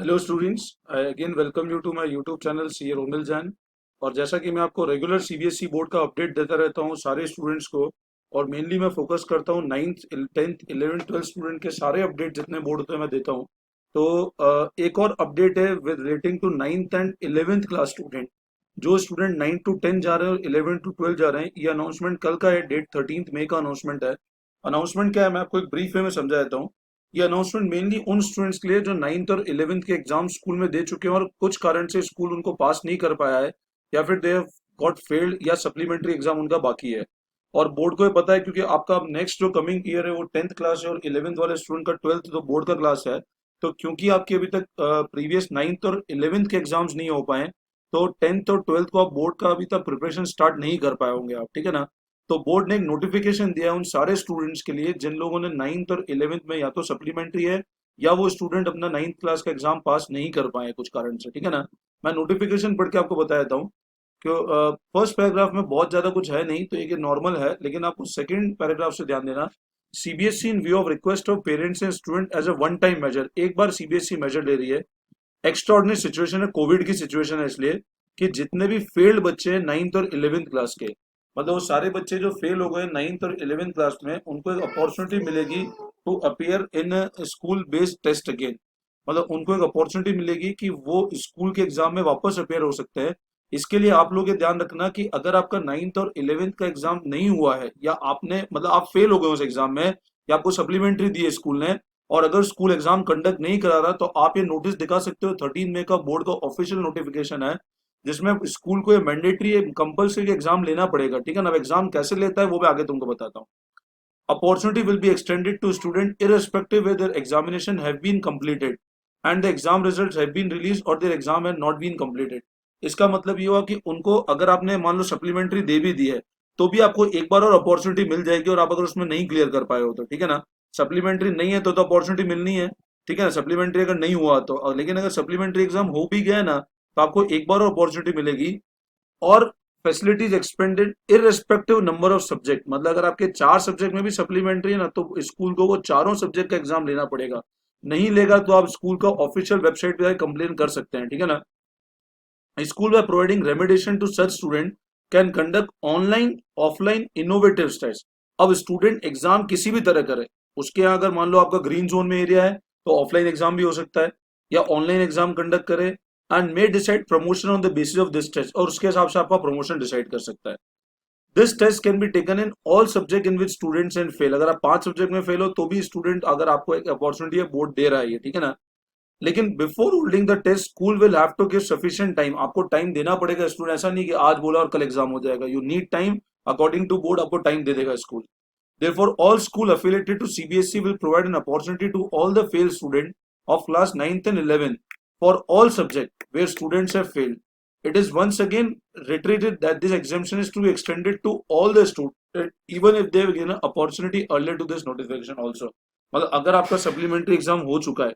Hello students, I again welcome you to my YouTube channel C A Romil Jain. और जैसा कि मैं आपको रेगुलर सीबीएसई बोर्ड का अपडेट देता रहता हूँ सारे स्टूडेंट्स को, और मेनली मैं फोकस करता हूँ 9th 10th 11th 12th student के सारे अपडेट जितने बोर्ड होते हैं मैं देता हूँ। तो एक और अपडेट है with relating to 9th and 11th class student. जो स्टूडेंट 9 टू 10 जा रहे हैं और 11 टू 12 जा रहे हैं, ये अनाउंसमेंट कल का है, डेट 13 मई का अनाउंसमेंट है। अनाउंसमेंट क्या है मैं आपको एक ब्रीफ वे में समझा देता हूँ। ये अनाउंसमेंट मेनली उन स्टूडेंट्स के लिए जो 9th और 11th के एग्जाम स्कूल में दे चुके हैं और कुछ कारण से स्कूल उनको पास नहीं कर पाया है, या फिर दे गॉट फेल्ड, या सप्लीमेंट्री एग्जाम उनका बाकी है। और बोर्ड को ये पता है क्योंकि आपका अब नेक्स्ट जो कमिंग ईयर है वो 10th क्लास है और 11th वाले स्टूडेंट का 12th जो बोर्ड का क्लास है। तो क्योंकि आपके अभी तक प्रीवियस 9th और 11th के एग्जाम्स नहीं हो पाए, तो 10th और 12th को आप बोर्ड का अभी तक प्रिपरेशन स्टार्ट नहीं कर पाए होंगे आप, ठीक है ना। तो बोर्ड ने एक नोटिफिकेशन दिया है उन सारे स्टूडेंट्स के लिए जिन लोगों ने 9th और 11th में या तो सप्लीमेंट्री है, या वो स्टूडेंट अपना 9th क्लास का एग्जाम पास नहीं कर पाए कुछ कारण से, ठीक है ना। मैं नोटिफिकेशन पढ़ के आपको बता देता हूँ कि फर्स्ट पैराग्राफ में बहुत ज्यादा कुछ है नहीं, तो ये नॉर्मल है, लेकिन आपको सेकंड पैराग्राफ से ध्यान देना। CBSE in view of request of parents and student as a one time measure, एक बार सीबीएसई मेजर ले रही है। एक्स्ट्राऑर्डिनरी सिचुएशन है, कोविड की सिचुएशन है, इसलिए कि जितने भी फेल्ड बच्चे हैं 9th और 11th क्लास के, मतलब वो सारे बच्चे जो फेल हो गए 9th और 11th क्लास में, उनको एक अपॉर्चुनिटी मिलेगी to appear in school based test again. मतलब उनको एक अपॉर्चुनिटी मिलेगी कि वो स्कूल के एग्जाम में वापस अपेयर हो सकते हैं। इसके लिए आप लोग ये ध्यान रखना कि अगर आपका 9th और 11th का एग्जाम नहीं हुआ है, या आपने मतलब आप फेल हो गए उस एग्जाम में, या आपको सप्लीमेंट्री दी है स्कूल ने, और अगर स्कूल एग्जाम कंडक्ट नहीं करा रहा, तो आप ये नोटिस दिखा सकते हो। 13 मई का बोर्ड का ऑफिशियल नोटिफिकेशन है, जिसमें स्कूल को ये मैंडेटरी कंपल्सरी एग्जाम लेना पड़ेगा, ठीक है ना। अब एग्जाम कैसे लेता है वो मैं आगे तुमको बताता हूँ। Opportunity will be extended to student irrespective whether their examination have been completed and the exam results have been released or their exam have not been completed। इसका मतलब ये हुआ कि उनको अगर आपने मान लो सप्लीमेंट्री दे भी दी है, तो भी आपको एक बार और अपॉर्चुनिटी मिल जाएगी, और आप अगर उसमें नहीं क्लियर कर पाए हो तो, ठीक है ना। सप्लीमेंट्री नहीं है तो अपॉर्चुनिटी मिलनी है, ठीक है ना। सप्लीमेंट्री अगर नहीं हुआ तो, लेकिन अगर सप्लीमेंट्री एग्जाम हो भी गया ना, तो आपको एक बार और अपॉर्चुनिटी मिलेगी। और facilities expanded irrespective number of subject, मतलब अगर आपके 4 सब्जेक्ट में भी सप्लीमेंट्री है ना, तो स्कूल को वो चारों सब्जेक्ट का एग्जाम लेना पड़ेगा। नहीं लेगा तो आप स्कूल का ऑफिशियल वेबसाइट पे कंप्लेन कर सकते हैं, ठीक है ना। School by providing remediation to such student can conduct online offline innovative test. अब स्टूडेंट एग्जाम किसी भी तरह करे, उसके यहाँ अगर मान लो आपका ग्रीन जोन में एरिया है, तो ऑफलाइन एग्जाम भी हो सकता है, या ऑनलाइन एग्जाम कंडक्ट करे, and may decide promotion on the basis of this test, और उसके हिसाब से आपका प्रमोशन डिसाइड कर सकता है। This test can be taken in all subject in which students and fail. अगर आप 5 सब्जेक्ट में फेल हो तो भी स्टूडेंट, अगर आपको एक अपॉर्चुनिटी है, बोर्ड दे रहा है ये, ठीक है ना। लेकिन before holding the test school will have to give sufficient time, आपको टाइम देना पड़ेगा स्टूडेंट, ऐसा नहीं कि आज बोला और कल एग्जाम हो जाएगा। You need time, according to board आपको टाइम दे देगा school. Therefore, all school affiliated to CBSE will provide an opportunity to all the failed student of class 9th and 11th for all subject where students have failed. It is once again reiterated that this exemption is to be extended to all the students, even if they have given an opportunity earlier to this notification also। मतलब अगर आपका supplementary exam हो चुका है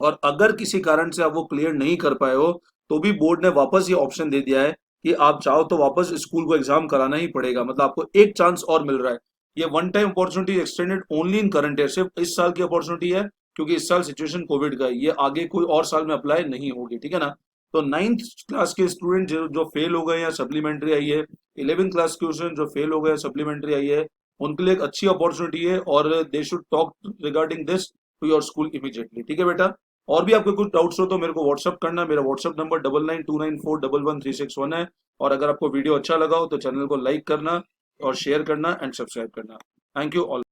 और अगर किसी कारण से आप वो क्लियर नहीं कर पाए हो, तो भी बोर्ड ने वापस ये ऑप्शन दे दिया है कि आप चाहो तो वापस स्कूल को एग्जाम कराना ही पड़ेगा। मतलब आपको एक चांस और मिल रहा है। ये one time opportunity extended only in current year, सिर्फ इस साल की अपॉर्चुनिटी है, क्योंकि इस साल सिचुएशन कोविड का है, ये आगे कोई और साल में अप्लाई नहीं होगी, ठीक है ना। तो 9th क्लास के स्टूडेंट जो फेल हो गए या सप्लीमेंट्री आई है, 11th क्लास के स्टूडेंट जो फेल हो गए सप्लीमेंट्री आई है, उनके लिए एक अच्छी अपॉर्चुनिटी है, और they should talk regarding this to your school immediately, ठीक है बेटा। और भी आपको कुछ डाउट्स हो तो मेरे को व्हाट्सअप करना। मेरा व्हाट्सअप नंबर 9929411361 है। और अगर आपको वीडियो अच्छा लगा हो तो चैनल को लाइक करना और शेयर करना एंड सब्सक्राइब करना। Thank you all.